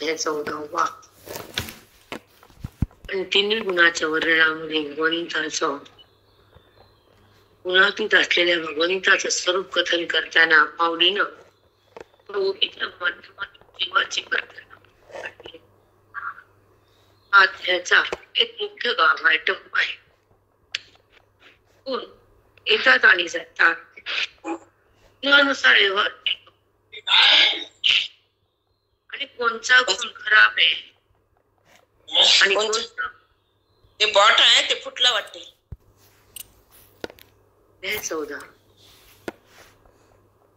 अध्याय 14 आणि तिन्ही गुणाच्या वर्णनामध्ये भगवंताचं गुणातीत असलेल्या भगवंताचं स्वरूप कथन करताना माऊलीनं जीवाची अध्यायाचा एक मुख्य गाव आहे टप्पा आहे. गुण येतात आणि जातात, गुणानुसार व्यवहार आणि कोणता गुण खराब आहे आणि कोणता ते बॉट आहे ते फुटला वाटते. 14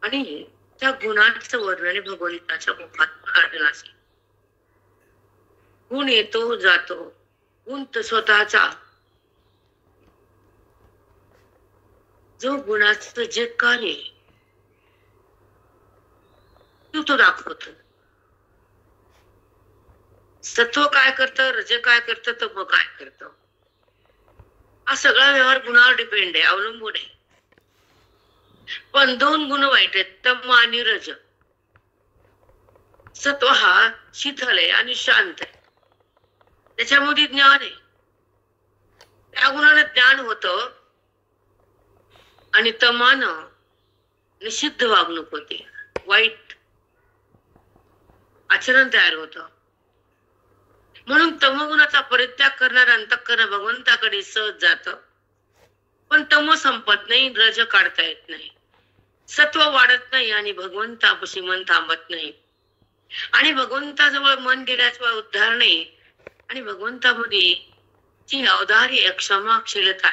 आणि त्या गुणाचं वर्णन भगवंताच्या मुखात काढलं असेल. गुण येतो जातो, गुण तर स्वतःचा जो गुणाचं जे कार्य तो दाखवतो. सत्व काय करतं, रज काय करतं, तम काय करतं, हा सगळा व्यवहार गुणावर डिपेंड आहे, अवलंबून आहे. पण दोन गुण वाईट आहेत, तम आणि रज. सत्व हा शीतल आहे आणि शांत आहे, त्याच्यामध्ये ज्ञान आहे. त्या गुणाने ज्ञान होतं आणि तमानं निषिद्ध वागणूक होते, वाईट आचरण तयार होतं. म्हणून तमगुणाचा परित्याग करणारा अंतःकरण भगवंताकडे सहज जात. पण तम संपत नाही, रज काढता येत नाही, सत्व वाढत नाही आणि भगवंतापाशी मन थांबत नाही. आणि भगवंताजवळ मन गेल्याशिवाय उद्धार नाही. आणि भगवंतामध्ये जी औदार्य, क्षमाशीलता,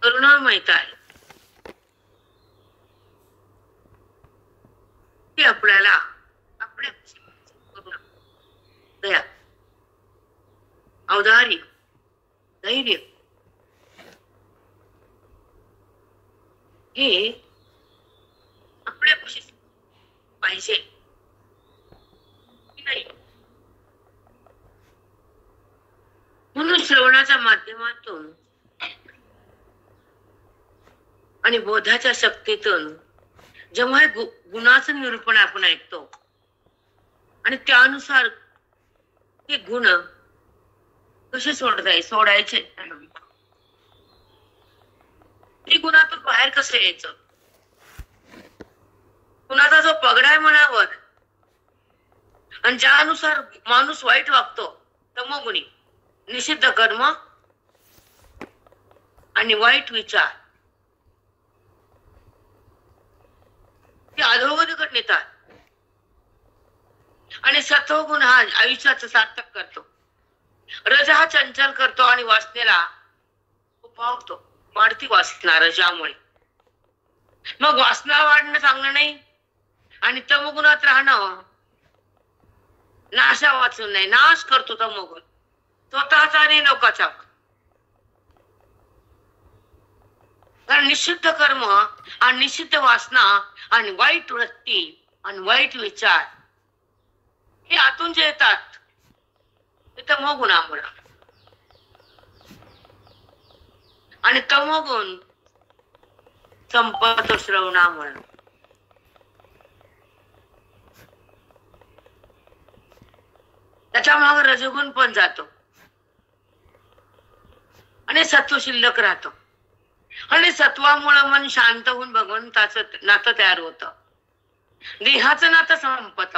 करुणामयता आहे ती आपल्याला आपल्या दया, औदार्य, धैर्य हे आपल्यापाशी पाहिजे की नाही. म्हणून श्रवणाच्या माध्यमातून आणि बोधाच्या शक्तीतून जेव्हा गुणाचं निरूपण आपण ऐकतो आणि त्यानुसार ते गुण कसे सोडायचे, ते गुणातून बाहेर कसं यायचं. गुणाचा जो पगडा आहे मनावर आणि ज्यानुसार माणूस वाईट वागतो, तमोगुणी, निषिद्ध कर्म आणि वाईट विचार ते अधोगतीकडे नेतात. आणि सत्वगुण हा आयुष्याचं सार्थक करतो. रज हा चंचल करतो आणि वासनेला उपावतो, वाढती वासना रजामुळे. मग वासना वाढणं चांगलं नाही आणि तमगुणात राहणं नाशा वाचून नाही, नाश करतो तमगुण स्वतःचा आणि लोकांचा. कारण निषिद्ध कर्म आणि निषिद्ध वासना आणि वाईट वृत्ती आणि वाईट विचार हे आतून जे येतात ते तमोगुणामुळे. आणि तमोगुण संपत श्रवणामुळे. त्याच्या मागे रजगुण पण जातो आणि सत्व शिल्लक राहतो. आणि सत्वामुळे मन शांत होऊन भगवंताचं नातं तयार होतं, देहाचं नातं संपत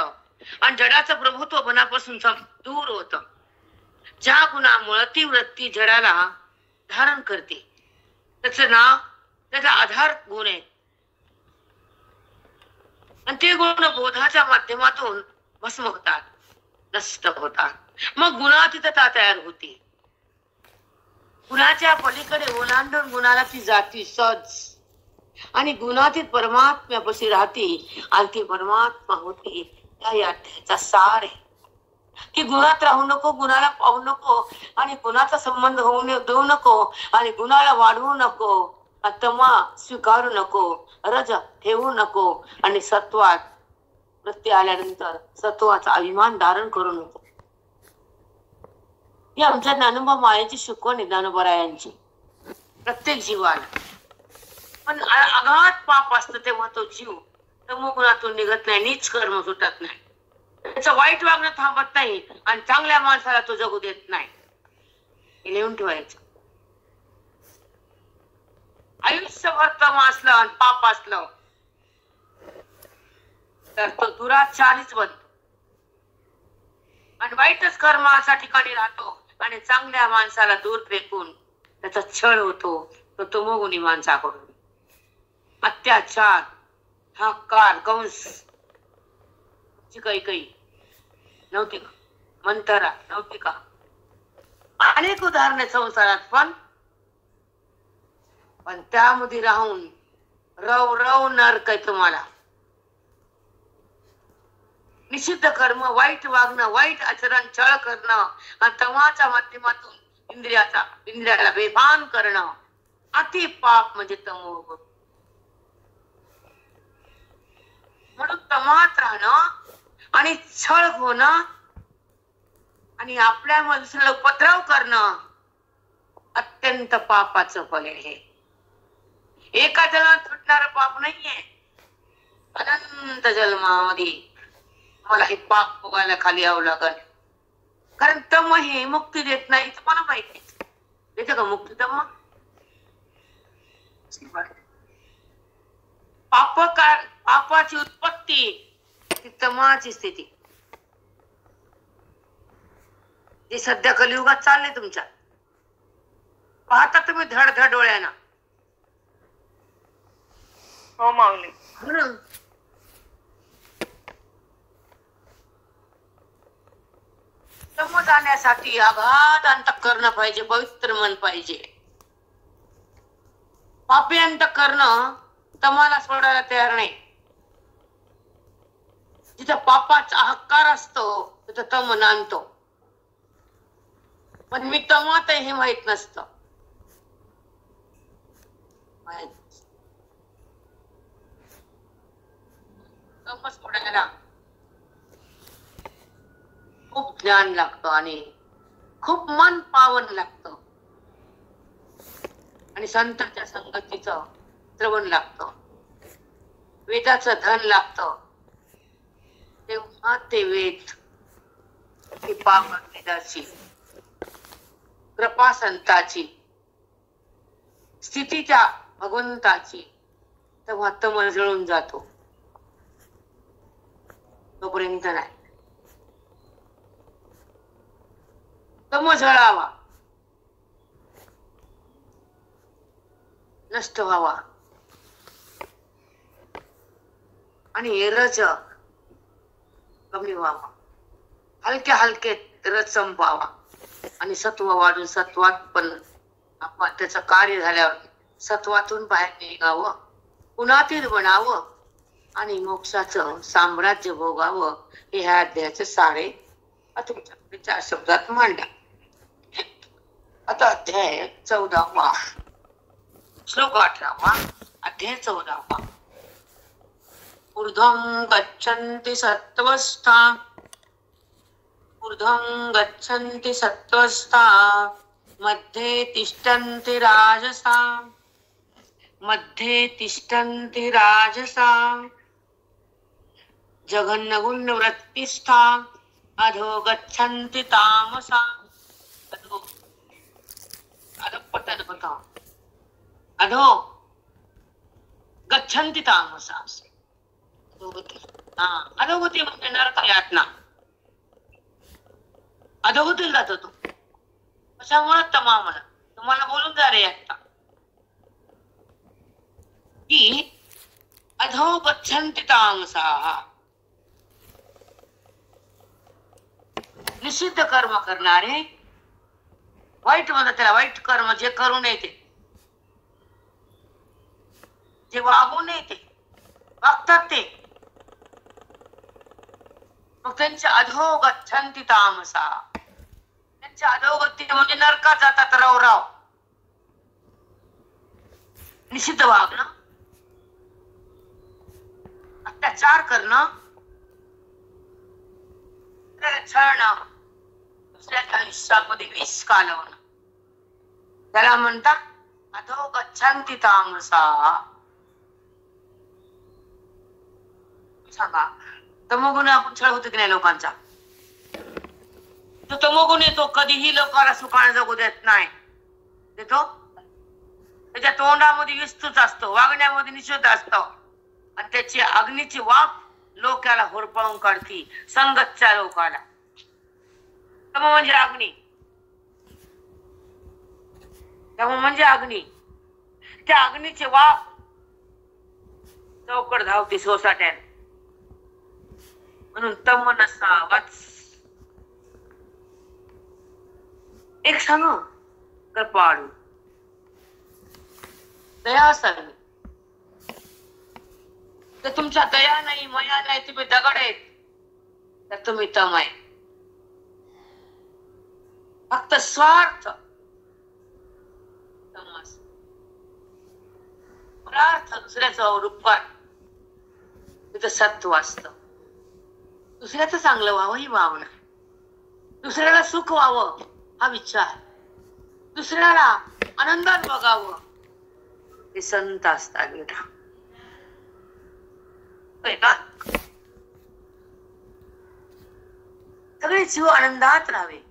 आणि जडाचं प्रभुत्व मनापासून दूर होत. ज्या गुणामुळे ती वृत्ती जडाला धारण करते त्याचं नाव, त्याचा आधार गुण आहे. आणि ते गुण बोधाच्या माध्यमातून भस्म होतात, नष्ट होतात. मग गुणातीतता तयार होते. गुणाच्या पलीकडे ओलांडून गुणाला ती जाती सहज आणि गुणातीत परमात्म्यापाशी राहते आणि ती परमात्मा होती. त्याचा सार आहे की गुणात राहू नको, गुणाला पाहू नको आणि गुणाचा संबंध होऊ देऊ नको आणि गुणाला वाढवू नको, तमा स्वीकारू नको, रज ठेवू नको आणि सत्वात वृत्ती आल्यानंतर सत्वाचा अभिमान धारण करू नको. ही आमच्या ज्ञानोबा मायेची शिकवण आहे, ज्ञानोबरायांची प्रत्येक जीवाला. पण अगाध पाप असतं तेव्हा तो जीव तमोगुणातून निघत नाही, नीच कर्म सुटत नाही. त्याचं वाईट वागणं थांबत नाही आणि चांगल्या माणसाला तो जगू देत नाही. हे लिहून ठेवायचं. आयुष्यभर तम असलं आणि पाप असलं तर तो दुराचारीच बनतो आणि वाईटच कर्माच्या ठिकाणी राहतो आणि चांगल्या माणसाला दूर फेकून त्याचा छळ होतो. तो तमोगुणी माणसाकडून अत्याचार, हाकार, कंस, कैकई नव्हती का, मंथरा नव्हती का, अनेक उदाहरणे संसारात. पण त्यामध्ये राहून रव रव नरक आहे तुम्हाला. निषिद्ध कर्म, वाईट वागणं, वाईट आचरण, छळ करणं आणि तमाच्या माध्यमातून इंद्रियाला बेभान करणं, अति पाप म्हणजे तमोगुण. म्हणून तमात राहणं आणि छळ होणं आणि आपल्या दुसऱ्याला उपद्रव करणं अत्यंत पापाचं फल आहे. एका जन्मात सुटणारं पाप नाहीये. अनंत जन्मामध्ये मला हे पाप भोगायला खाली यावं लागल. कारण तम हे मुक्ती देत नाही, तुम्हाला माहिती देते का मुक्ती तम? पापाची उत्पत्ती ती तमाची स्थिती. जे सध्या कलियुगात चालले तुमच्या पाहता तुम्ही धडधड डोळ्यानं. हो माऊली. तम जाण्यासाठी अगाध अंतःकरण पाहिजे, पवित्र मन पाहिजे. पापी अंतःकरण तमाला सोडायला तयार नाही. जिथं पापाचा अहंकार असतो तिथं तम नांदतो. पण मी तमात आहे हे माहित नसतं. तम सोडायला खूप ज्ञान लागतं आणि खूप मन पावन लागतं आणि संतांच्या संगतीचं श्रवण लागतं, वेदाचं धन लागतं. तेव्हा ते वेद ही पावन वेदाची कृपा संताची स्थिती त्या भगवंताची तेव्हा तम जळून जातो. तोपर्यंत नाही. तम जळावा, नष्ट व्हावा आणि रज कमी व्हावा. हलके हलके रज संपावा आणि सत्व वाढून सत्वात पण आपण त्याचं कार्य झाल्यावर सत्वातून बाहेर निघावं, पुन्हातील बनावं आणि मोक्षाचं साम्राज्य भोगावं. हे ह्या अध्यायाचे सारे तुमच्याकडे 4 शब्दात मांडा. आता अध्याय 14वा, श्लोक 18वा, अध्याय 14वा. ऊर्ध्वं गच्छन्ति सत्त्वस्था, ऊर्ध्वं गच्छन्ति सत्त्वस्था, मध्ये तिष्ठन्ति राजसा, मध्ये तिष्ठन्ति राजसा, जघन्यगुणवृत्तिस्था, अधो गच्छन्ति तामसा. अधो गच्छन्ति तामसा. अधोगती म्हणजे नरक यातना. अधोगतीला जातो तो. कशामुळे तमामला तुम्हाला बोलून जा रे आता की अधो गच्छन्ति तामसा. निषिद्ध कर्म करणारे, वाईट म्हणतात त्याला, वाईट कर्म जे करू नये ते, जे वागू नये ते वागतात ते, मग त्यांच्या अधो गच्छन्ति तामसा. त्यांच्या अधोगती म्हणजे नरकात जातात राव. निषिद्ध वागणं, अत्याचार करणं, छळणं, दुसऱ्याच्या आयुष्यामध्ये विष कालवणं, त्याला म्हणतात अधो गच्छन्ति तामसा. सांगा तमोगुण आपण छळ होतो की नाही लोकांचा. तो तमोगुण येतो, कधीही लोकांना सुखाने जगू देत नाही. देतो त्याच्या तोंडामध्ये विस्तूच असतो, वागण्यामध्ये निषेध असतो, आणि त्याची अग्नीची वाफ लोकाला होरपळून काढती, संगतच्या लोकाला. तम म्हणजे अग्नी, तम म्हणजे अग्नी. त्या अग्नीची वाफ चौकड धावती सोसाट्याने. म्हणून तम नसावाच. एक सांग कृपाळू, दया असावी. तर तुमच्या दया नाही, मया नाही, तुम्ही दगड आहेत, तर तुम्ही तम आहे. फक्त स्वार्थ तमस, परार्थ दुसऱ्याचं उपकार, तिथं सत्व असत. दुसऱ्याचं चांगलं व्हावं ही भावना, दुसऱ्याला सुख व्हावं हा विचार, दुसऱ्याला आनंदात बघावं हे संत असतात बेटा. सगळे जीव आनंदात राहावे,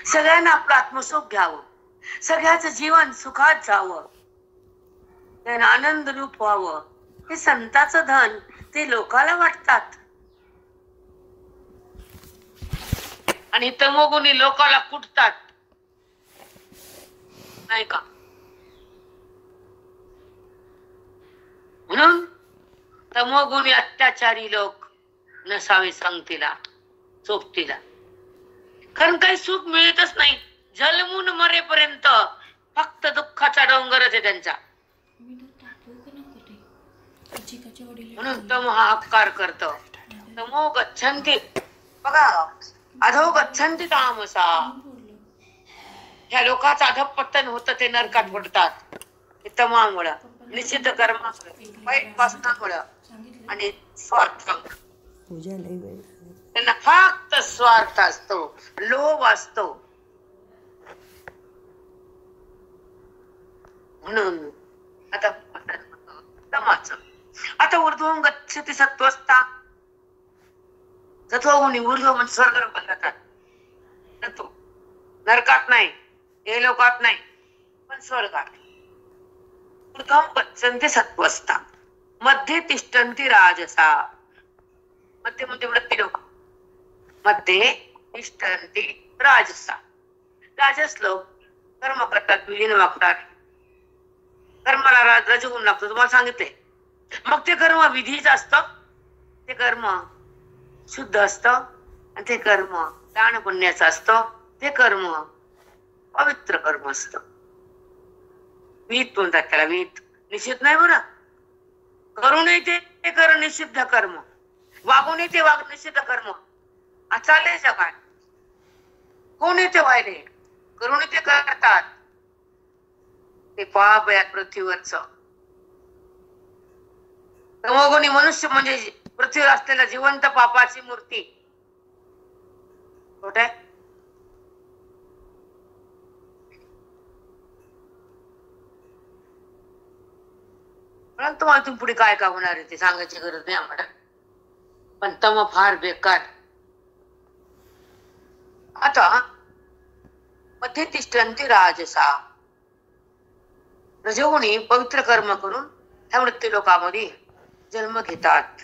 सगळ्यांना आपलं आत्मसुख घ्यावं, सगळ्याचं जीवन सुखात जावं, त्यांना आनंद रूप व्हावं, हे संताचं धन ते लोकाला वाटतात. आणि तमोगुणी लोकाला कुटतात, नाही का? म्हणून तमोगुणी अत्याचारी लोक नसावे संगतीला, सोबतीला. कारण काही सुख मिळतच नाही, जन्मून मरेपर्यंत फक्त दुःखाचा डोंगरच आहे त्यांचा. म्हणून तम हा अपकार करत. तमो गच्छन्ति, बघा, अधो गच्छन्ति तामसा. ह्या लोकांचं अधपतन होतं, ते नरकात पडतात. हे तमामुळं, निश्चित कर्मामुळे, वाईट वासनामुळं आणि स्वार्थ. त्यांना फक्त स्वार्थ असतो, लोभ असतो. म्हणून आता तमाचं आता ऊर्ध्वं गच्छति सत्त्वस्था. सत्वगुणी ऊर्ध्व म्हणजे स्वर्ग जातात, नरकात नाही, हे लोकात नाही, पण स्वर्गात. ऊर्ध्वं गच्छन्ति सत्त्वस्था, मध्ये तिष्ठन्ति राजसा. मध्ये म्हणजे वृत्ती लोक, मध्ये तिष्ठन्ति राजसा. राजस लोक कर्म करतात, विलीन वागतात, कर्माला रजगुण लागतो, तुम्हाला सांगितले. मग ते कर्म विधीच असतं, ते कर्म शुद्ध असतं, आणि ते कर्म दान पुण्याचं असतं, ते कर्म पवित्र कर्म असतं. वीत म्हणतात त्याला, वीत. निषिद्ध नाही बरं, करू नये ते कर निषिद्ध कर्म, वागू नये ते वाग निषिद्ध कर्म. चाललंय जगात, कोण येते व्हायले, करू नये ते करतात, ते पाप या पृथ्वीवरच. तमोगुणी मनुष्य म्हणजे पृथ्वीवर असलेल्या जिवंत पापाची मूर्ती. कुठे तुम्हाला तुम्ही पुढे काय का होणार आहे ते सांगायची गरज नाही आम्हाला. पण तम फार बेकार. आता मध्ये तिष्ठन्ति राजसा. रजोगुणी पवित्र कर्म करून ह्या मृत्यू लोकांमध्ये जन्म घेतात.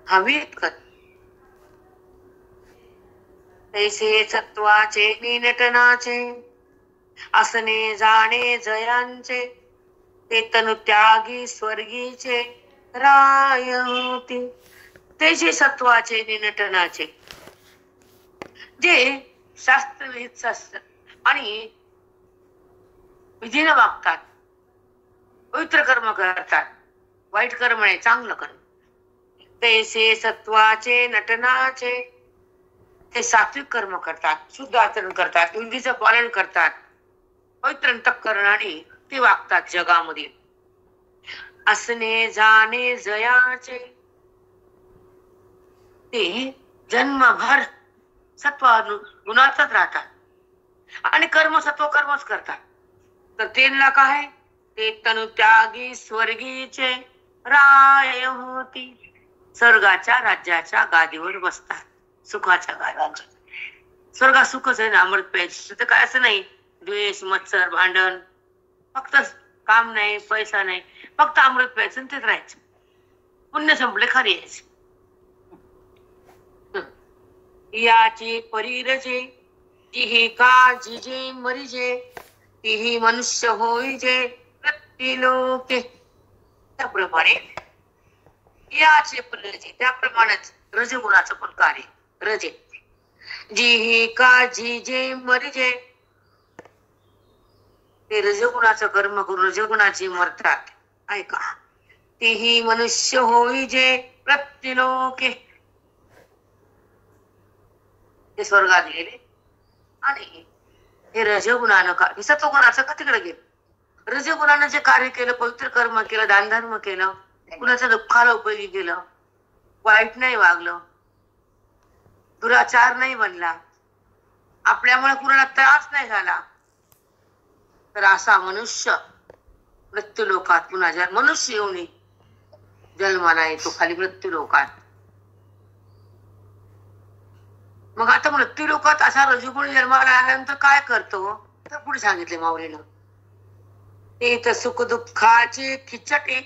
हा वीत कर. तैसे सत्वाचे निनटनाचे, असने जाणे जयांचे, ते तनु त्यागी स्वर्गीचे राय होती. तैसे सत्वाचे निनटनाचे, जे शास्त्रविहित असतात आणि विधीने वागतात, पवित्र कर्म करतात, वाईट कर्म नाही, चांगलं कर्म. तैसे सत्वाचे नटनाचे, ते सात्विक कर्म करतात, शुद्ध आचरण करतात, विधीचं पालन करतात, पवित्र अंतःकरणाने ते वागतात जगामध्ये. असणे जाणे जयाचे, ते जन्मभर सत्व गुणातच राहतात आणि कर्म सत्व कर्मच करतात. तर त्यांना काय, ते तनु त्यागी स्वर्गीचे राय होती. स्वर्गाच्या राज्याच्या गादीवर बसतात, सुखाच्या गादीवर. स्वर्गात सुखच आहे ना, अमृत प्यायचं तर काय असं नाही. द्वेष, मत्सर, भांडण, फक्त काम नाही, पैसा नाही, फक्त अमृत प्यायचं आणि तेच राहायचं. पुण्य संपले खरी यायचे. याची परीरजे तिही काळजी जे मरिजे, तिही मनुष्य होईजे प्रतिलोके. त्याप्रमाणे याचे परीरजे, त्याप्रमाणेच रजगुणाचं पण कार्य. रजे जी ही काळजी जे मरिजे, ते रजगुणाचं कर्म करून रजगुणाची मरतात. ऐका, तेही मनुष्य होईजे प्रतिलोके. ते स्वर्गात गेले आणि हे रजगुणानं का सत्वगुणाचं का तिकडे गेलं. रजगुणानं जे कार्य केलं, पवित्र कर्म केलं, दानधर्म केलं, कुणाच्या दुःखाला उपयोगी केलं, वाईट नाही वागलं, दुराचार नाही बनला, आपल्यामुळे कुणाला त्रास नाही झाला, तर असा मनुष्य मृत्यू लोकात पुन्हा जन्म, मनुष्य येऊन जन्माला येतो खाली मृत्यू लोकात. मग आता मृत्यू लोकात असा रजोगुण जन्माला आल्यानंतर काय करतो, तर पुढे सांगितले माऊलीनं. ते तर सुख दुःखाचे खिचटे,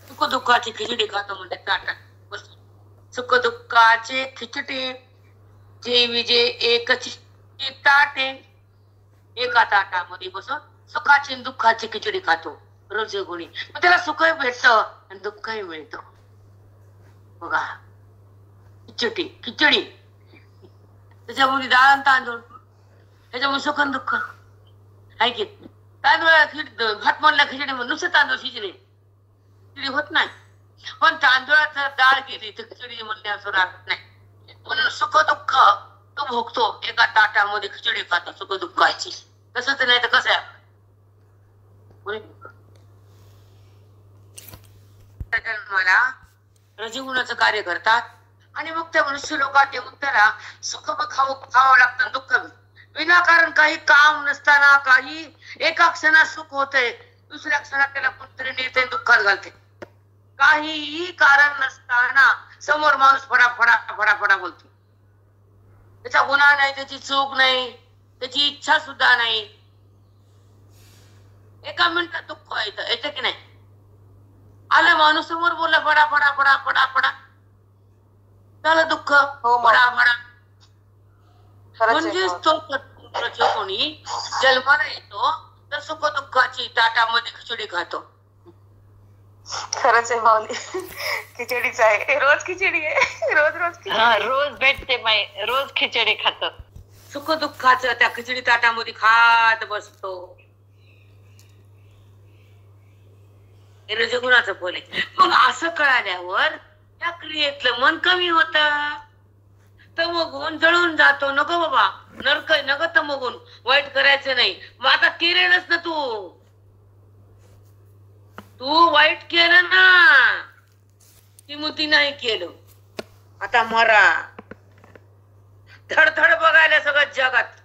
सुख दुःखाची खिचडी खातो म्हणजे ताटात. सुख दुःखाचे खिचटे जे विजे एकच ताटे, एका ताटामध्ये बसून सुखाची आणि दुःखाची खिचडी खातो रजोगुणी. मग त्याला सुखही भेटतं आणि दुःखही मिळतं. बघा, खिचडी खिचडी, त्याच्यामध्ये डाळ आणि तांदूळ, त्याच्यामुळे सुख आणि दुःख आहे की. तांदूळ भात म्हणला खिचडी म्हणून नुसतं तांदूळ शिजले खिचडी होत नाही, पण तांदूळात डाळ गेली तर खिचडी म्हणण्याचं राहत नाही. म्हणून सुख दुःख तो भोगतो एका ताटामध्ये खिचडी खातो सुख दुःखाची. तसंच नाही तर कसं आहे, जन्माला रजगुणाचं कार्य करतात आणि मग त्या मनुष्य लोकात येऊन त्याला सुख खावं लागतं, दुःख विनाकारण. काही काम नसताना काही एका क्षणात सुख होतंय, दुसऱ्या क्षणात त्याला कोणतरी नेते दुःखात घालते. काहीही कारण नसताना समोर माणूस फडाफडा फडाफडा बोलतो. त्याचा गुन्हा नाही, त्याची चूक नाही, त्याची इच्छा सुद्धा नाही. एका मिनिटात दुःख येतं की नाही. आला माणूस समोर बोलला फडा फडा फडा फडा फडा, झालं दुःख फडा फडा. म्हणजेच तो कोणी जन्माला येतो तर सुख दुःखाची ताटामध्ये खिचडी खातो. खरंच आहे माऊली, खिचडीच आहे, रोज खिचडी आहे, रोज रोज रोज भेटते माई, रोज खिचडी खात. सुख दुःखाचं त्या खिचडी ताटामध्ये खात बसतो. हे रजगुणाचं फल आहे. मग असं कळाल्यावर त्या क्रियेतलं मन कमी होत, तमोगुण जळून जातो. नको बाबा, नरक नको तमोगुण, वाईट करायचं नाही. मग आता केलेलंच ना तू वाईट केलं ना, किमती नाही केलं, आता मरा. धडधड बघायला सगळं जगात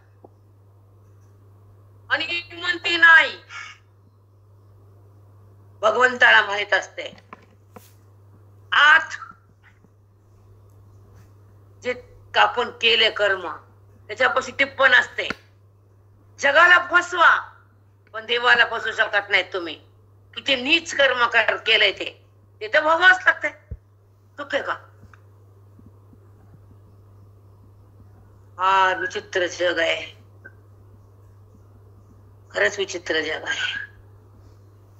आणि किंमती नाही. भगवंताला माहित असते आत जे आपण केले कर्म त्याच्यापाशी टिप्पण असते. जगाला फसवा पण देवाला फसवू शकत नाही तुम्ही. किती नीच कर्म केलंय ते तर भोगावंच लागते. चुक आहे का? हा विचित्र जग आहे, खरंच विचित्र जग आहे.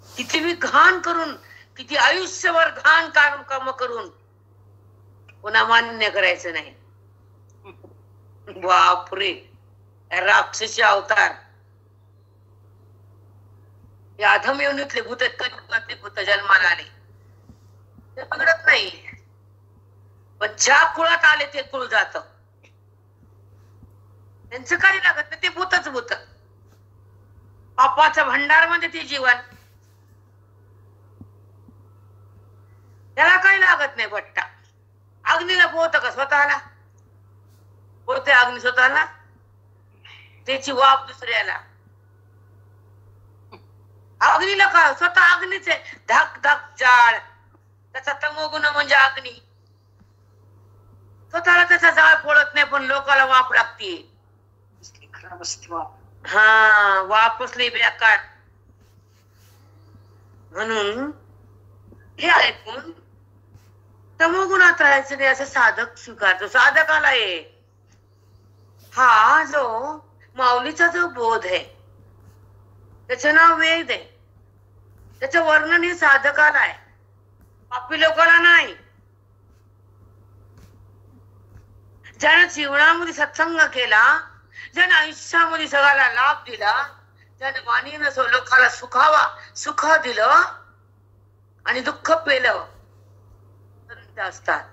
किती मी घाण करून, किती आयुष्यभर घाण काम करून पुन्हा मान्य करायचं नाही. बापरे, राक्षसी अवतार, या अधम योनीतले भूत कलियुगातले भूत जन्माला आले ते बिघडत नाही, पण ज्या कुळात आले ते कुळ जात. त्यांचं काही लागत नाही, ते भूतच भूत. पापाचा भंडार म्हणजे ते जीवन, त्याला काही लागत नाही पट्टा. अग्नीला पोहत का स्वतःला? पोहते अग्नी स्वतःला? त्याची वाफ दुसऱ्याला. अग्नीला काय स्वतः अग्नीच आहे, धक धक जाळ. त्याचा तमोगुण म्हणजे अग्नी. स्वतःला त्याचा जाळ पडत नाही, पण लोकाला वाप लागते. खराब असते वाप. हा, वापच लई बेकार. म्हणून हे ऐकून तमोगुणात राहायचं नाही असं साधक स्वीकारतो. साधकाला आहे हा जो माऊलीचा जो बोध आहे, त्याचं नाव वेद आहे. त्याचं वर्णन हे साधकाला आहे, पापी लोकांना नाही. ज्यानं जीवनामध्ये सत्संग केला, ज्यानं आयुष्यामध्ये सगळ्याला लाभ दिला, ज्यानं वाणीनं लोकाला सुख दिलं आणि दुःख पेलं, संत असतात.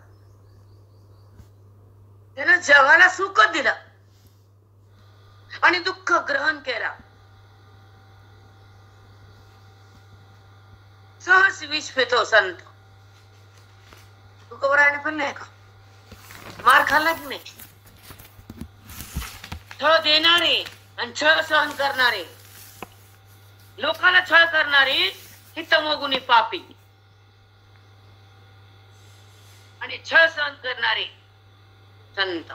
त्यानं जगाला सुख दिलं आणि दुःख ग्रहण केला. सहज विष पेतो संत. तुकोबराने पण नाही का मार खाल्ला की नाही? छळ देणारे आणि छळ सहन करणारे, लोकाला छळ करणारे ही तमोगुणी पापी, आणि छळ सहन करणारे संत.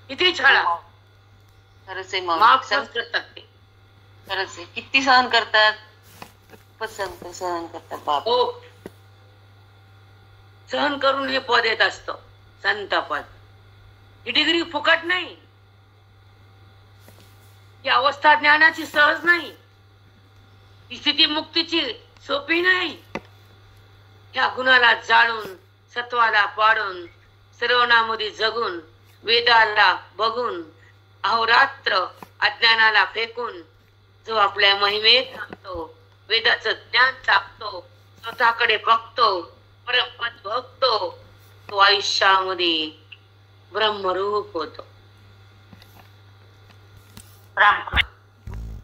किती छळा खरंच आहे. माफ करतात ते. खरंच आहे, किती सहन करतात. सहन करतात बाप. हो, सहन करून हे पद येत असत संत पद. ही डिग्री फुकट नाही, ही अवस्था ज्ञानाची सहज नाही, ही स्थिती मुक्तीची सोपी नाही. या गुणाला जाळून, सत्वाला पाडून, श्रवणामध्ये जगून, वेदाला बघून, अहोरात्र अज्ञानाला फेकून जो आपल्या महिमेत राहतो, वेदाचं ज्ञान टाकतो, स्वतःकडे बघतो, परमपद बघतो, तो आयुष्यामध्ये ब्रह्मरूप होतो.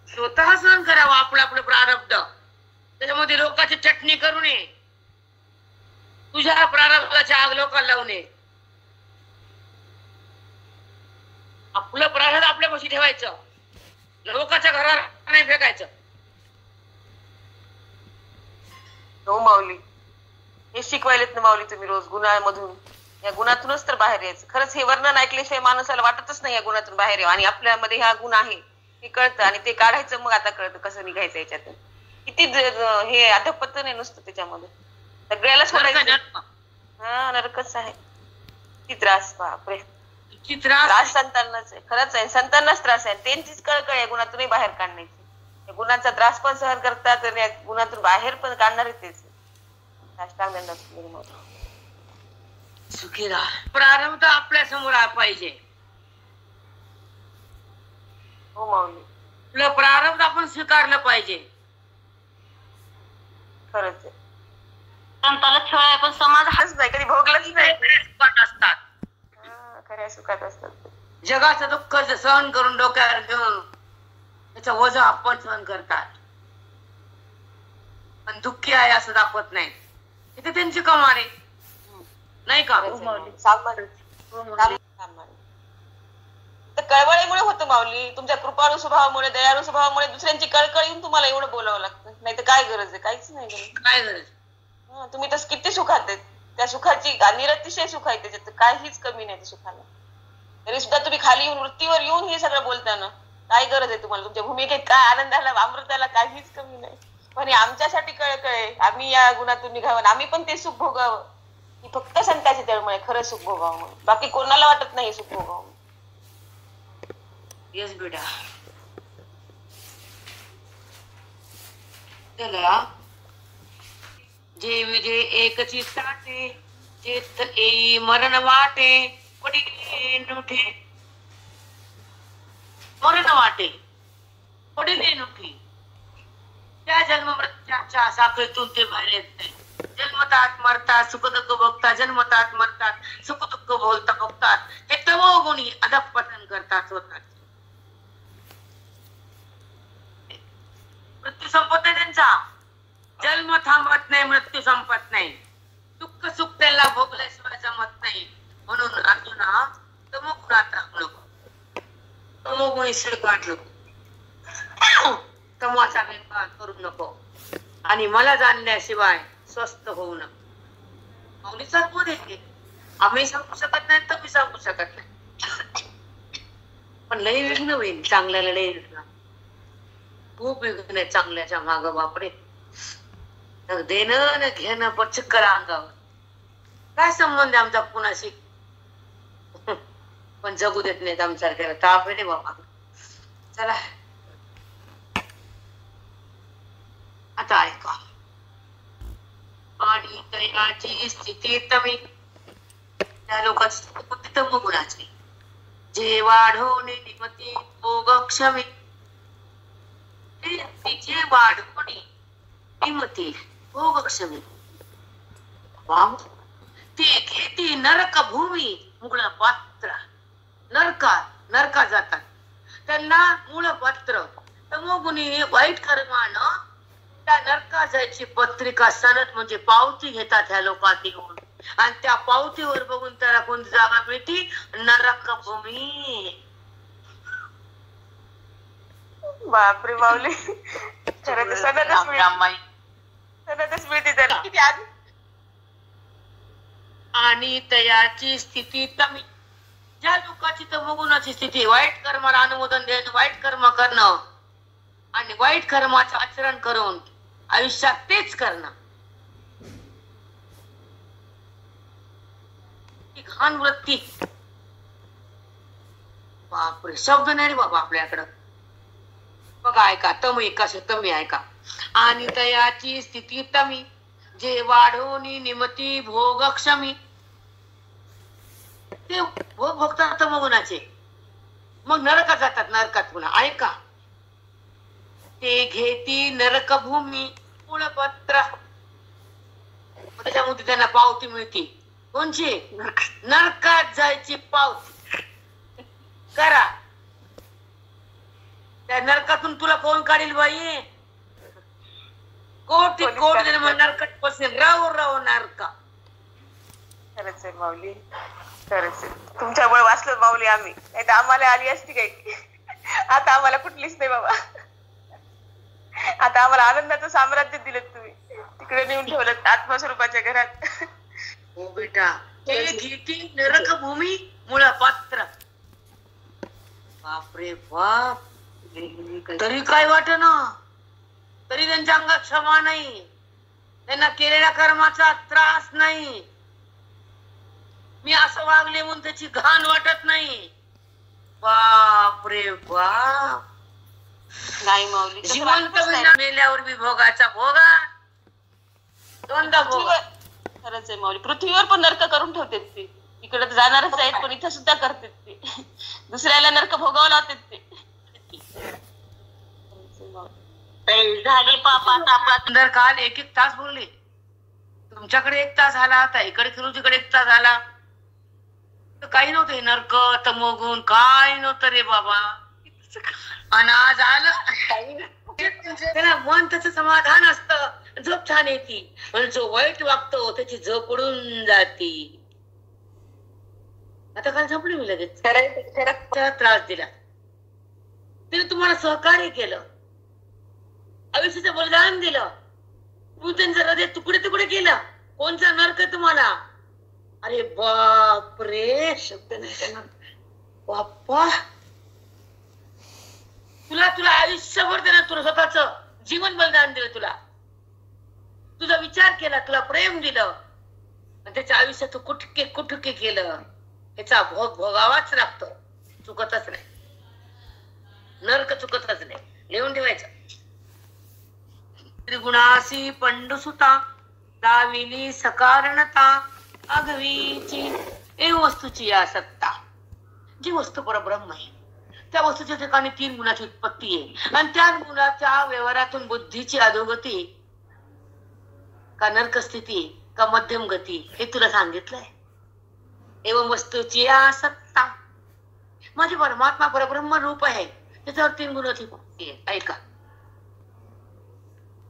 स्वतः सहन करावं आपलं आपलं प्रारब्ध. त्याच्यामध्ये लोकांची चटणी करू नये. तुझ्या प्रारब्धाची आग लोकांना लावू नये. आपलं प्रारब्ध आपल्यापाशी ठेवायचं, लोकांच्या घराला नाही फेकायचं. हो माऊली, हे शिकवायलेत ना माऊली तुम्ही रोज गुणामधून. या गुणातूनच तर बाहेर यायचं. खरंच हे वर्णन ऐकल्याशिवाय माणसाला वाटतच नाही या गुणातून बाहेर यावं. आणि आपल्यामध्ये हा गुण आहे हे कळतं, आणि ते काढायचं. मग आता कळतं कसं निघायचं याच्यातून. किती हे अधपतन आहे नुसतं त्याच्यामध्ये. सगळ्याला सोडायचं. हा, नरकच आहे. किती त्रास, बापरे. त्रास संतांनाच आहे. खरंच आहे, संतांनाच त्रास आहे. त्यांचीच कळकळ आहे गुणातूनही बाहेर काढण्याची. गुणाचा त्रास पण सहन करतात आणि गुणातून बाहेर पण काढणारे तेच. सुखी राहा. प्रारब्ध आपल्या समोर पाहिजे. हो माऊली, आपलं प्रारब्ध आपण स्वीकारलं पाहिजे. खरंच आहे. संताला छळ आहे, पण समाज हाच नाही, कधी भोगलंच नाही. सुखात असतात, खऱ्या सुखात असतात. जगाचं दुःख सहन करून डोक्यावर घेऊन त्याचा वजा आपण सहन करतात, पण दुःखी आहे असं दाखवत नाही. इथे त्यांची कमाल आहे, नाही का? कळवळीमुळे होतं माऊली. तुमच्या कृपाळू स्वभावामुळे, दयाळू स्वभावामुळे दुसऱ्यांची कळकळ येऊन तुम्हाला एवढं बोलावं लागतं. नाही तर काय गरज आहे? काहीच नाही गरज. काय गरज? तुम्ही तर किती सुखात आहेत. त्या सुखाची निरतिशय सुख आहे त्याच्यात, काहीच कमी नाही त्या सुखाला. तरी सुद्धा तुम्ही खाली येऊन, वृत्तीवर येऊन हे सगळं बोलताना काय गरज आहे तुम्हाला? तुमच्या भूमिकेत काय आनंदाला, अमृताला काहीच कमी नाही. पण हे आमच्यासाठी कळकळ आहे. आम्ही या गुणातून निघावं, आम्ही पण ते सुख भोगावं. ही फक्त संतांची तळमळ आहे, खरं सुख भोगावं म्हणून. बाकी कोणाला वाटत नाही सुख भोगावं. येस बेटा. चला, जे विजे एक चित्ताचे, चित्त येई मरण वाटे, पडिले नुठे. मरण वाटे, पडिले नुठे. त्या जन्म मृत्यूच्या साखळीतून ते बाहेर येत नाही. जन्मतात मरतात, सुख दुःख भोगतात, जन्मतात मरतात, सुख दुःख बोलता भोगतात. हे तमोगुणी अधःपतन करतात स्वतः. मृत्यू संपत नाही त्यांचा, जन्म थांबत नाही, मृत्यू संपत नाही. दुःख सुख त्यांना भोगल्याशिवाय जमत नाही. म्हणून अर्जुना, तमोगुणात राहू नको, तमोगुणी स्वीकारलो. तमाचा व्यवहार करू नको आणि मला जाणल्याशिवाय स्वस्थ होऊ नको. माऊलीचा बोध येते. आम्ही सांगू शकत नाही, तर मी सांगू शकत नाही. पण लय विघ्न होईल चांगल्याला, लय विघ्न, खूप विघ्न आहे चांगल्याच्या माग. बापरे, देणं न घेणं पचक्कर अंगावर. काय संबंध आहे आमचा कुणाशी? पण जगू देत नाहीत आमच्यासारख्याला. ताप आहे रे बाबा. चला आता ऐका. आणि तयाची स्थिती तमी, त्या लोकांची तम गुणाची, जे वाढवणे निमती भोग क्षमी, तिचे वाढवणे निमती भोग क्षमी. ती घेती नरक भूमी मूळ पात्र. नरका जातात त्यांना मूळ पात्र. तमोगुणी वाईट कर्मानं त्या नरका जायची पत्रिका सनद म्हणजे पावती घेतात ह्या लोकांत येऊन. आणि त्या पावतीवर बघून त्याला कोणती जागा मिळती? नरक भूमी. बापरे माऊली, खरं तर सनदच मिळते त्याला. आणि तयाची स्थिती तमी, ज्या लोकांची तमोगुणाची स्थिती, वाईट कर्माला अनुमोदन देणं, वाईट कर्म करणं आणि वाईट कर्माचं आचरण करून आयुष्यात तेच करणं, घाण वृत्ती. बापरे, शब्द नाही रे बाबा आपल्याकडं. बघा ऐका, तमी कसे तमी ऐका. आणि तयाची स्थिती तमी, जे वाढवणी निमती भोग क्षमी. ते भोग भोगतात तमोगुणाचे, मग नरकात जातात. नरकात पुन्हा ऐका. ते घेती नरक भूमी मूळपत्र, त्याच्यामध्ये त्यांना पावती मिळते. कोणची? नरकात जायची पावती. करा. त्या नरकातून तुला कोण काढील बाई? कोटी जन्म नरकात बसेल. राव नरका. खरंच आहे माऊली, खरंच आहे. तुमच्यामुळे वाचलो माऊली आम्ही, नाही तर आम्हाला आली असती काही. आता आम्हाला कुठलीच नाही बाबा. आता आम्हाला आनंदाचं साम्राज्य दिलं तुम्ही, तिकडे नेऊन ठेवलं आत्मस्वरूपाच्या घरात. हो बेटा, घेती नरक भूमी मूळ पात्र. बापरे बाप. तरी काय वाटेना, तरी त्यांच्या अंगात क्षमा नाही, त्यांना केलेल्या कर्माचा त्रास नाही. मी असं वागले म्हणून त्याची घाण वाटत नाही. बापरे बाप. नाही माऊली, जिवंत मेल्यावर बी भोगाचा भोगा, दोनदा भोगा. खरंच आहे माऊली. पृथ्वीवर पण नरक करून ठेवतात ते. इकडे तर जाणारच आहेत, पण इथं सुद्धा करतात ते. दुसऱ्याला नरक भोगावं लावतात ते. झाली पापा. काल 1-1 तास बोलले. तुमच्याकडे 1 तास झाला, आता इकडे फिरोजीकडे 1 तास झाला. काही नव्हतं हे नरक तमोगुण, काय नव्हतं रे बाबा. आणि आज आलं. त्याला मन त्याचं समाधान असतं, झोप छान येते. पण जो वाईट वागतो त्याची झोप उडून जाते. आता काल झोपली मी लगेच. त्रास दिला, तिने तुम्हाला सहकार्य केलं, आयुष्याचं बलिदान दिलं, तू त्यांचं हृदय तुकडे तुकडे केलं. कोणचा नरक तुम्हाला? अरे बाप रे, शब्द नाही त्यांना. बाप्पा, तुला आयुष्यभर त्यानं तुला स्वतःच जीवन बलिदान दिलं, तुझा विचार केला, तुला प्रेम दिलं, त्याच्या आयुष्यात तू कुठके केलं. ह्याचा भोग भोगावाच लागतो, चुकतच नाही. नरक चुकतच नाही. लिहून ठेवायचं. त्रिगुणासी पंडुसुता, दाविली सकारणता, अगवीची ए वस्तूची आसक्ता. जी वस्तू परब्रह्म आहे त्या वस्तूच्या ठिकाणी 3 गुणाची उत्पत्ती आहे. आणि त्या गुणाच्या व्यवहारातून बुद्धीची अधोगती का नरक स्थिती का मध्यम गती हे तुला सांगितलंय. एवं वस्तूची आसक्ता. माझे परमात्मा परब्रह्म रूप आहे, त्याच्यावर 3 गुणाची उत्पत्ती आहे. ऐका.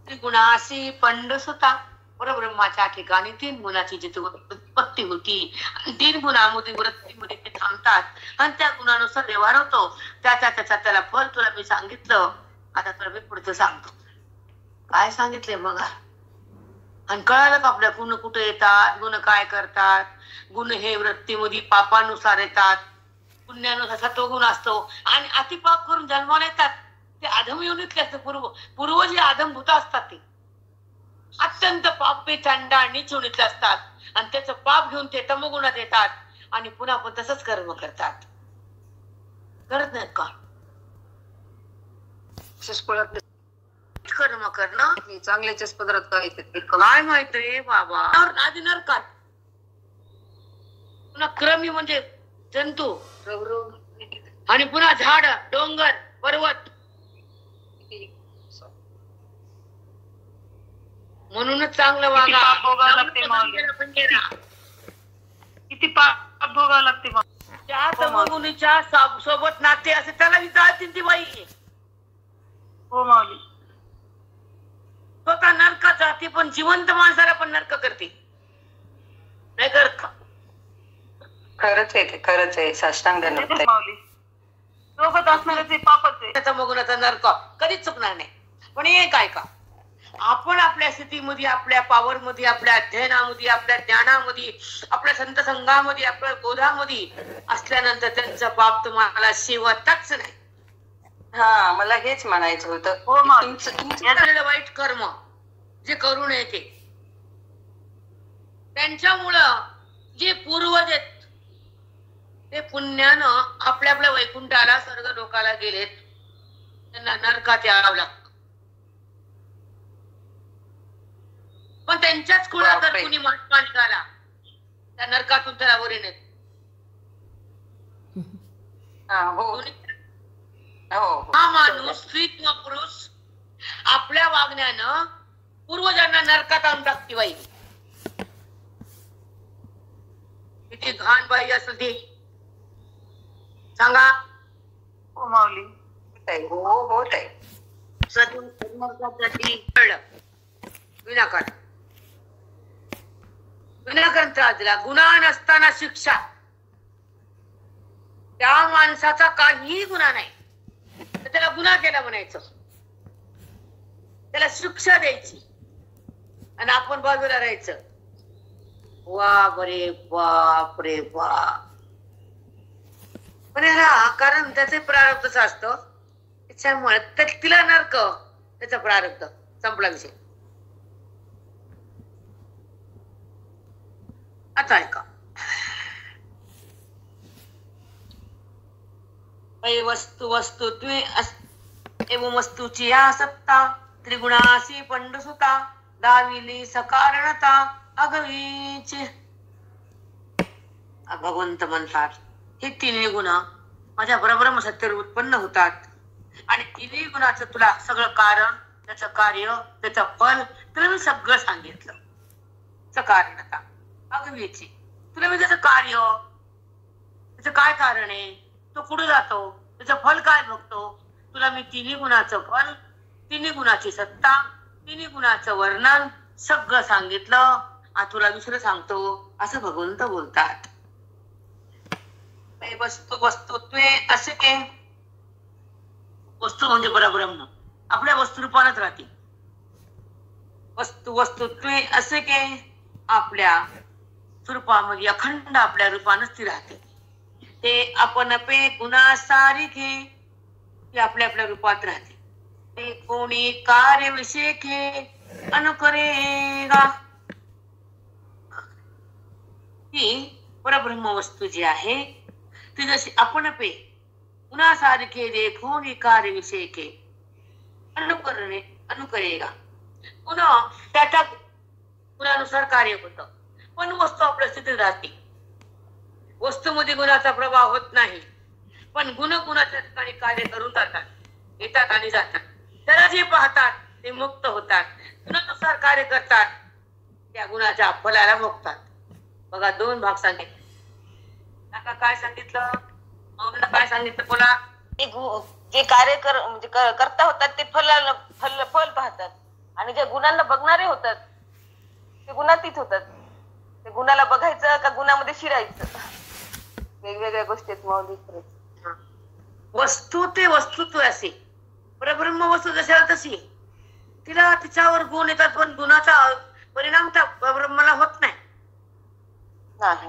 त्रिगुणासी पंडसुता, परब्रह्माच्या ठिकाणी 3 गुणाची जिथे उत्पत्ती होती, 3 गुणामध्ये वृत्तीमध्ये ते थांबतात आणि त्या गुणानुसार व्यवहार होतो. त्याला फल तुला मी सांगितलं. आता तर मी पुढचं सांगतो. काय सांगितलंय बघा. आणि कळालं का आपल्या गुण कुठे येतात, गुण काय करतात. गुण हे वृत्तीमध्ये पापानुसार येतात, पुण्यानुसार सत्वगुण असतो. आणि अतिपाप करून जन्माला येतात ते अधम योनीतले असते. पूर्व जे अधम भूत असतात ते अत्यंत पापी चंडा नीच योनीतले असतात. आणि त्याचं पाप घेऊन ते तमगुणात येतात आणि पुन्हा पण तसंच कर्म करतात. करत नाहीत का? कर्म करणं चांगल्याच्याच पदरात काय काय माहित रे बाबा. आधी नरकात, पुन्हा क्रमी म्हणजे जंतू, आणि पुन्हा झाड, डोंगर, पर्वत. म्हणूनच चांगलं वागा. किती पाप भोगावं लागते मग. त्या तमगुणीच्या सोबत नाते असे त्याला विचारतील ती बाई. हो माऊली. स्वतः नरकात जाते पण जिवंत माणसाला पण नरक करते. नाही करत का? खरंच आहे, ते खरंच आहे. साष्टांग माऊली सोबत असणारच ते पापच आहे. त्याचा मगुणाचा नरक कधीच चुकणार नाही. पण हे काय का, आपण आपल्या स्थितीमध्ये, आपल्या पॉवर मध्ये, आपल्या अध्ययनामध्ये, आपल्या ज्ञानामध्ये, आपल्या संत संघामध्ये, आपल्या बोधामध्ये असल्यानंतर त्यांचा पाप तुम्हाला शेवटच नाही. हा, मला हेच म्हणायचं होतं. हो तुमचं वाईट कर्म जे करू नये ते त्यांच्यामुळं जे पूर्वज आहेत ते पुण्यानं आपल्या आपल्या वैकुंठाला, स्वर्ग लोकाला गेलेत. त्यांना नरकात यावं लागतं. पण त्यांच्याच कुळात जर कुणी महात्मा निघाला त्या नरकातून त्याला वर येण्यात. हा माणूस, स्त्री किंवा पुरुष, आपल्या वागण्यानं पूर्वजांना नरकात आणून टाकते बाई. किती घाण बाई असेल ती सांगा. हो माऊली. हो होत आहे. विनाकारण विनाकारण त्रास दिला. गुन्हा नसताना शिक्षा. त्या माणसाचा काहीही गुन्हा नाही तर त्याला गुन्हा केला म्हणायचं, त्याला शिक्षा द्यायची आणि आपण बाजूला राहायचं. वा बरे बाप रे बाप. पण कारण त्याचे प्रारब्धच असतं. त्याच्यामुळे तिला नरक, त्याचा प्रारब्ध संपला विषय. आता ऐका. वस्तू वस्तुत्वे एवं वस्तूची या सत्ता, त्रिगुणासी पंडुसुता, दाविली सकारणता अगवीची. भगवंत म्हणतात हे तिन्ही गुण माझ्या ब्रह्म सत्तेवर उत्पन्न होतात. आणि तिन्ही गुणाचं तुला सगळं कारण, त्याचं कार्य, त्याचं फल तुला मी सगळं सांगितलं. सकारणता अगवीची, तुला मी त्याचं कार्य, त्याचं काय कारण आहे, तो कुठे जातो, त्याचं फल काय बघतो, तुला मी तिन्ही गुणाचं फल, तिन्ही गुणाची सत्ता, तिन्ही गुणाचं वर्णन सगळं सांगितलं. तुला दुसरं सांगतो असं भगवंत बोलतात. वस्तू वस्तुत्वे असे के, वस्तू म्हणजे परब्रह्म आपल्या वस्तुरूपानच राहते. वस्तू वस्तुत्वे असे के, आपल्या स्वरूपामध्ये अखंड आपल्या रूपानच ती राहते. ते आपण पे गुणासारिखे, ती आपल्या आपल्या रूपात राहते. ते कोणी कार्य विषेखे अनुकरेगा. ही परब्रह्म वस्तू जी आहे ती जशी आपण पे गुणासारिखे देखून कार्य विषेखे अनुकरेगा. पुन्हा त्याच्या गुणानुसार कार्य होतं. पण वस्तू आपल्या स्थितीत राहते. वस्तूमध्ये गुणाचा प्रभाव होत नाही, पण गुण गुणाच्या ठिकाणी कार्य करून जातात, येतात आणि जातात. त्याला जे पाहतात ते मुक्त होतात, गुणानुसार कार्य करतात, त्या गुणाच्या फलाला भोगतात. बघा, दोन भाग सांगितले. काय सांगितलं, काय सांगितलं बोला. जे कार्य म्हणजे करता होतात ते फल पाहतात, आणि जे गुणांना बघणारे होतात ते गुणातीत होतात. ते गुणाला बघायचं का गुणामध्ये शिरायचं, वेगवेगळ्या गोष्टी आहेत. वस्तू ते वस्तुत्व असे परब्रह्म वस्तू जशाला तशी आहे. तिला तिच्यावर गुण येतात, पण गुणाचा परिणाम त्या परब्रह्माला होत नाही.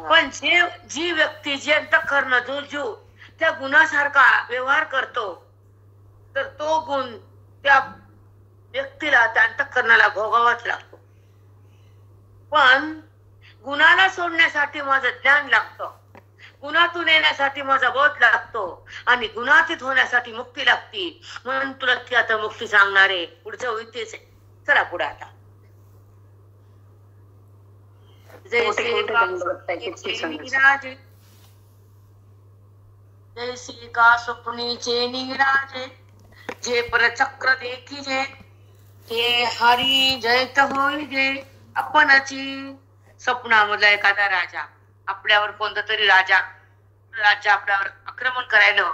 पण जी व्यक्ती जे अंतःकरण जो जीव त्या गुणासारखा व्यवहार करतो, तर तो गुण त्या व्यक्तीला त्या अंतःकरणाला भोगावाच लागतो. पण गुणाला सोडण्यासाठी माझं ज्ञान लागतं, गुणातून येण्यासाठी माझा बोध लागतो, आणि गुणातीत होण्यासाठी मुक्ती लागती. म्हणून तुला ती आता मुक्ती सांगणारे पुढचं होईल तेच आहे. चला पुढे आता. जैसे का स्वप्नीचे निराजे, जे परचक्र देखिजे, ते हरी जयत होई जे आपणाची. स्वप्नामधला एखादा राजा, आपल्यावर कोणता तरी राज्य आपल्यावर आक्रमण करायला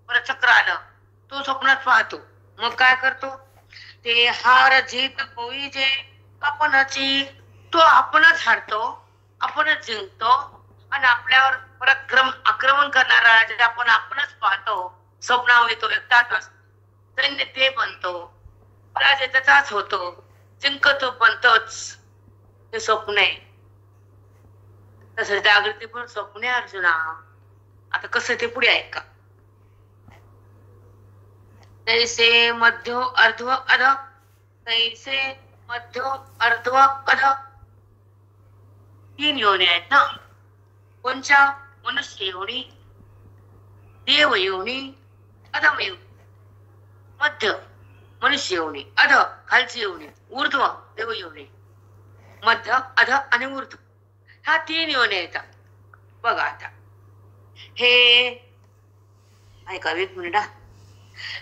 परचक्र आलं, तो स्वप्नात पाहतो. मग काय करतो? ते हार जीत होई जे आपणाची. तो आपणच हारतो, आपणच जिंकतो, आणि आपल्यावर आक्रमण करणारा राजा आपणच पाहतो. स्वप्नामध्ये तो एकटाच असतो, सैन्य ते बनतो, पराजय त्याचाच होतो, जिंकतो पण तोच. ते स्वप्न आहे. तसं जागृती पण स्वप्न आहे अर्जुना. आता कसं ते पुढे ऐका. तैसे मध्यो अर्ध्व अध, तैसे मध्यो अर्ध्व अध. 3 योनी आहेत ना. कोणच्या? मनुष्य योनी, देव योनी, अधम योनी. मध्य मनुष्य योनी, अध खालची योनी, ऊर्ध्व देव योनी. मध्य, अध आणि ऊर्ध्व ह्या 3 योनी येतात. बघा आता हे ऐका, एक मिनिट.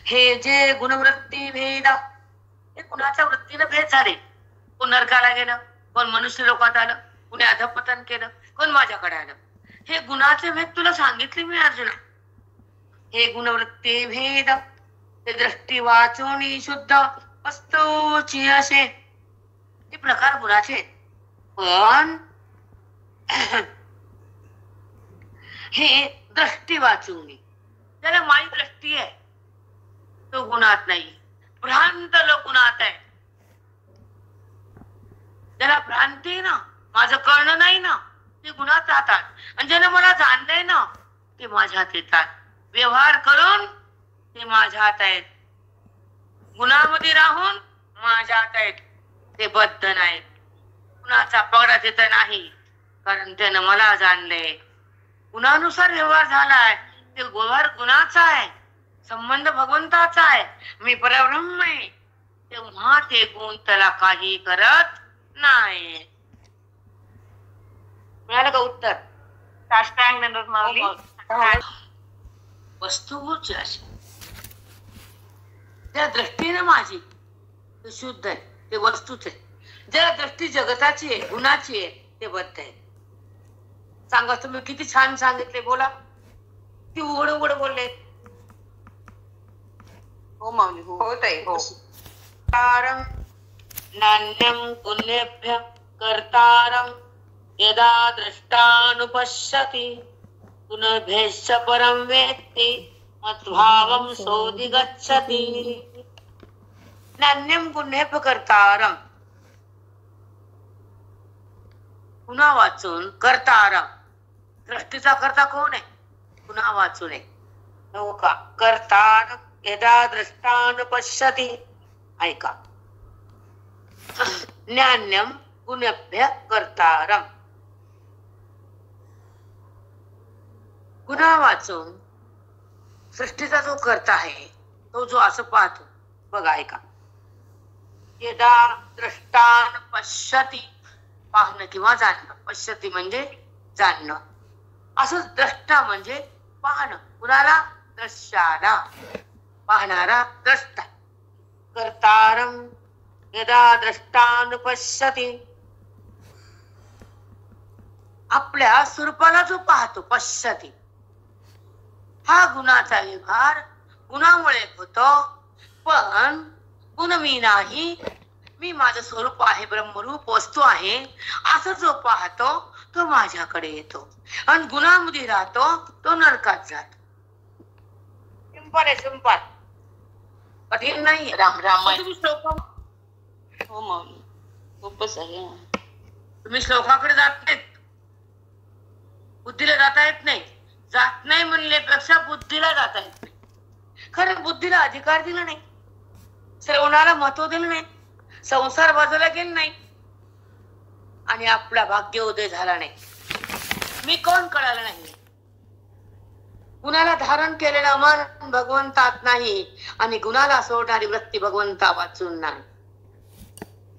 हे जे गुणवृत्ती भेद, हे कुणाच्या वृत्तीनं भेद झाले. कोण नरकाला गेलं, कोण मनुष्य लोकात आलं, कुणी अधपतन केलं, कोण माझ्याकडे आलं. हे गुणाचे भेद तुला सांगितले मी अर्जुना. हे गुणवृत्ती भेद, ते दृष्टी वाचून शुद्ध वस्तूची असे. हे प्रकार गुणाचे. पण हे दृष्टी वाचून, त्याला माझी दृष्टी आहे, तो गुणात नाही. भ्रांत लोक गुणात आहे. ज्याला भ्रांती ना, माझं कळणं नाही ना, ते गुणात राहतात. आणि ज्याला मला जाणलंय ना, ते माझ्यात येतात. व्यवहार करून ते माझ्यात आहेत. गुणामध्ये राहून माझ्यात आहेत. ते बद्ध नाहीत. गुणाचा पगडा तिथं नाही, कारण त्यानं मला जाणलंय. गुणानुसार व्यवहार झालाय, ते व्यवहार गुणाचा आहे, संबंध भगवंताचा आहे. मी परब्रह्म आहे, तेव्हा ते गुण त्याला काही करत नाही. मिळालं का उत्तर? साष्टांग दंडवत माऊली. वस्तूची अशी त्या दृष्टीने माझी ते शुद्ध आहे, ते वस्तूच आहे. ज्या दृष्टी जगताची आहे, गुणाची आहे, ते बद्ध आहे. सांगा तुम्ही, किती छान सांगितले. बोला, ती उघड उघड बोलले. हो माऊली, हो ताई, हो. नान्यं पुण्येभ्य कर्तारं यदा दृष्टानुपश्यति पुनर्भेश्च परं वेत्ति मद्भावं सोऽधिगच्छति. नान्यं पुण्येभ्य कर्तारं, पुन्हा वाचून कर्तारं. दृष्टीचा कर्ता कोण आहे? पुन्हा वाचून आहे. हो का? कर्तार यदा दृष्टानुपश्यति. ऐका, ज्ञान्यं गुणभ्य कर्तारं. गुन्हा वाचून सृष्टीचा जो कर्ता आहे, तो जो असं पाहतो. बघा ऐका, यदा दृष्टान पश्यति, पाहणं किंवा जाणणं. पश्यति म्हणजे जाणणं. असं द्रष्टा म्हणजे पाहणं. कुणाला? दृश्याला, पाहणारा द्रष्टा. कर्तारं यदा दृष्टानुपश्यति, आपल्या स्वरूपाला जो पाहतो. पश्यति हा गुणाचा व्यवहार गुणामुळे होतो. पण गुण मी नाही, मी माझं स्वरूप आहे, ब्रह्मरूप वस्तू आहे, असं जो पाहतो तो माझ्याकडे येतो. आणि गुणामध्ये राहतो तो नरकात जातो. सिंपल आहे, सिंपल. कठीण नाही. रामायण तुम्ही श्लोका हो माऊली खूपच आहे. तुम्ही श्लोकाकडे जात नाहीत, बुद्धीला जाता येत नाही. जात नाही म्हणल्यापेक्षा बुद्धीला जाता येत नाही. खरं बुद्धीला अधिकार दिला नाही, श्रवणाला महत्व दिलं नाही, संसार बाजूला गेला नाही आणि आपला भाग्योदय झाला नाही. मी कोण कळालं नाही. गुणाला धारण केलेलं मन भगवंतात नाही आणि गुणाला सोडणारी वृत्ती भगवंता वाचून नाही.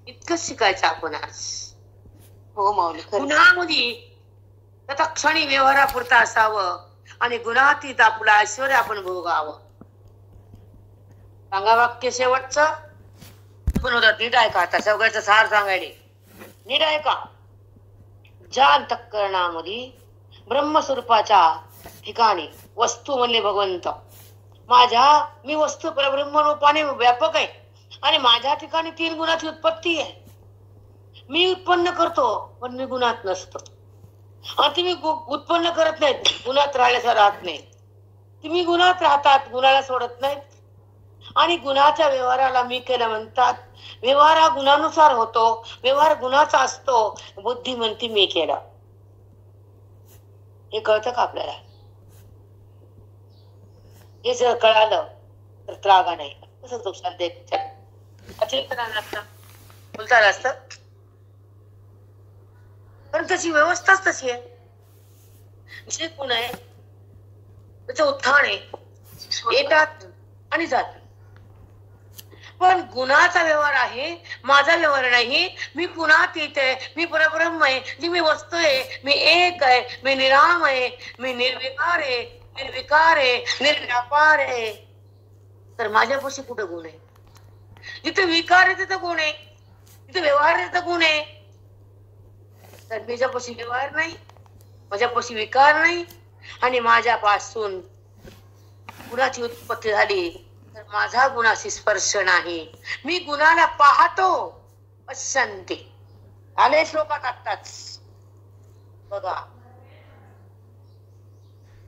इतकंच शिकायचं आपण आज. हो माऊली खरं गुणामध्ये तत्क्षणी व्यवहारापुरता असावं आणि गुणातीत आपलं ऐश्वर्य आपण भोगावं. सांगा वाक्य शेवटचं पण होतं. नीट ऐका, आता सगळ्याचं सार सांगायले. नीट ऐका. ज्या अंतःकरणामध्ये ब्रह्मस्वरूपाच्या ठिकाणी वस्तू म्हणले भगवंत, मी वस्तू परब्रह्म रूपाने व्यापक आहे आणि माझ्या ठिकाणी 3 गुणाची उत्पत्ती आहे. मी उत्पन्न करतो पण मी गुणात नसतो आणि तुम्ही उत्पन्न करत नाहीत, गुणात राहिल्याचा राहत नाही. तुम्ही गुणात राहतात, गुणाला सोडत नाहीत आणि गुणाच्या व्यवहाराला मी केलं म्हणतात. व्यवहार हा गुणानुसार होतो, व्यवहार गुणाचा असतो. बुद्धी म्हणती मी केला. हे कळतं का आपल्याला? हे जर कळालं तर त्रागा नाही. कसं तो शांत बोलता असत पण त्याची व्यवस्थाच तशी आहे. जे गुण आहे त्याचं उत्थान आहे, येतात आणि जातात. पण गुणाचा व्यवहार आहे, माझा व्यवहार नाही. मी गुणात येते, मी परब्रह्म आहे, जी मी वस्तू आहे, मी एक आहे, मी निराम आहे, मी निर्विकार आहे, निर्विकार आहे, निर्व्यापार आहे. तर माझ्यापाशी कुठं गुण आहे? जिथे विकार आहे तिथं गुण आहे, जिथे व्यवहार आहे तिथं गुण आहे. तर माझ्यापाशी व्यवहार नाही, माझ्यापाशी विकार नाही आणि माझ्यापासून गुणाची उत्पत्ती झाली तर माझा गुणाशी स्पर्श नाही. मी गुणाला पाहतो, पश्यन्ति. आले श्लोकात आत्ताच बघा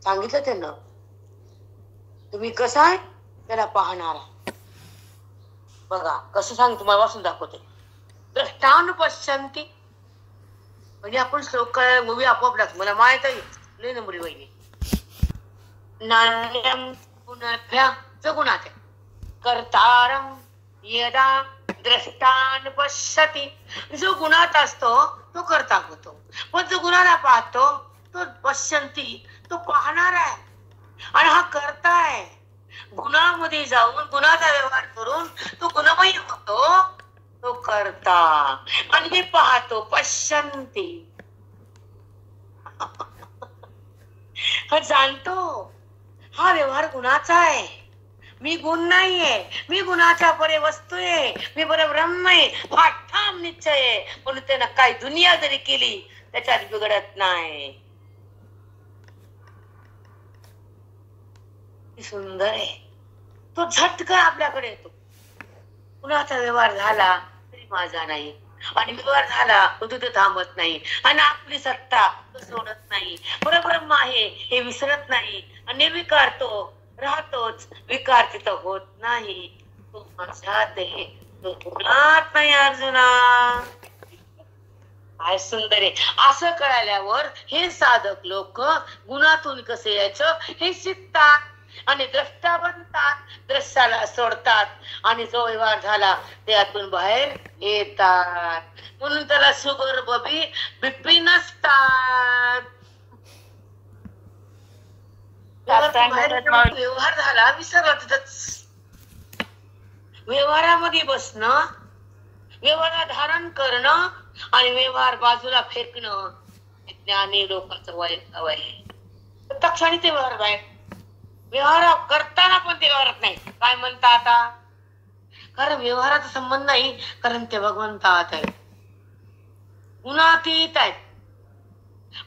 सांगितलं त्यांना. तुम्ही कसा आहे त्याला पाहणारा. बघा कसं सांग, तुम्हाला वाचून दाखवते. द्रष्टान पश्यन्ति म्हणजे आपण श्लोक मूवी आपोआप लागतो. मला माहित आहे लय नंबरी वहिनी. नान्यम गुणाभ्या गुणात आहे. कर्तारम यदा द्रष्टान पश्यति. जो गुणात असतो तो कर्ता होतो, पण जो गुणाला पाहतो तो पश्यन्ति, तो पाहणार आहे. आणि हा कर्ता आहे. गुणामध्ये जाऊन गुणाचा व्यवहार करून तो गुणमय होतो, तो कर्ता. आणि मी पाहतो, पश्यन्ति. हा जाणतो हा व्यवहार गुणाचा आहे, मी गुण नाहीये, मी गुणाच्या परे वस्तू आहे, मी परब्रह्म आहे. हा ठाम निश्चय आहे. म्हणून त्यानं काय दुनिया जरी केली त्याच्यात बिघडत नाही. सुंदर आहे. तो झटकन आपल्याकडे येतो. गुणाचा व्यवहार झाला तरी माझा नाही आणि व्यवहार झाला तो तिथे थांबत नाही आणि आपली सत्ता तो सोडत नाही. परब्रह्म आहे हे विसरत नाही आणि निर्विकार तो राहतोच. विकार तिथं होत नाही. तो माझ्यात आहे, तो गुणात नाही. अर्जुना काय सुंदर आहे. असं कळाल्यावर हे साधक लोक गुणातून कसे यायचं हे शिकतात आणि द्रष्टा बनतात, दृश्याला सोडतात आणि जो व्यवहार झाला त्यातून बाहेर येतात. म्हणून त्याला शुगर बबी बिप्पी नसतात. व्यवहार झाला विसरला तिथंच. व्यवहारामध्ये बसणं, व्यवहार धारण करणं आणि व्यवहार बाजूला फेकणं ज्ञानी लोकांचं वैभव आहे. तत्क्षणी ते व्यवहार बाहेर. व्यवहार करताना पण ते व्यवहारात नाही. काय म्हणता आता? कारण व्यवहाराचा संबंध नाही, कारण ते भगवंतात आहे, गुणातीत आहेत.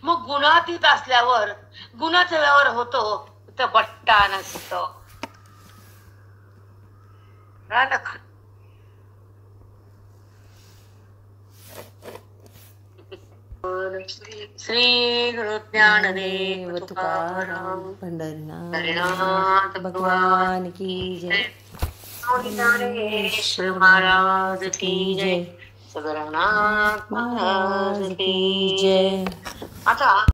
मग गुणातीत असल्यावर गुणाचा व्यवहार होतो तर बट्टा नसतो. श्री गुरु ज्ञानदेव तुकाराम पंढरीनाथ भगवान की जय. ज्ञानेश्वर महाराज की जय. सद्गुरुनाथ महाराज की जय. आता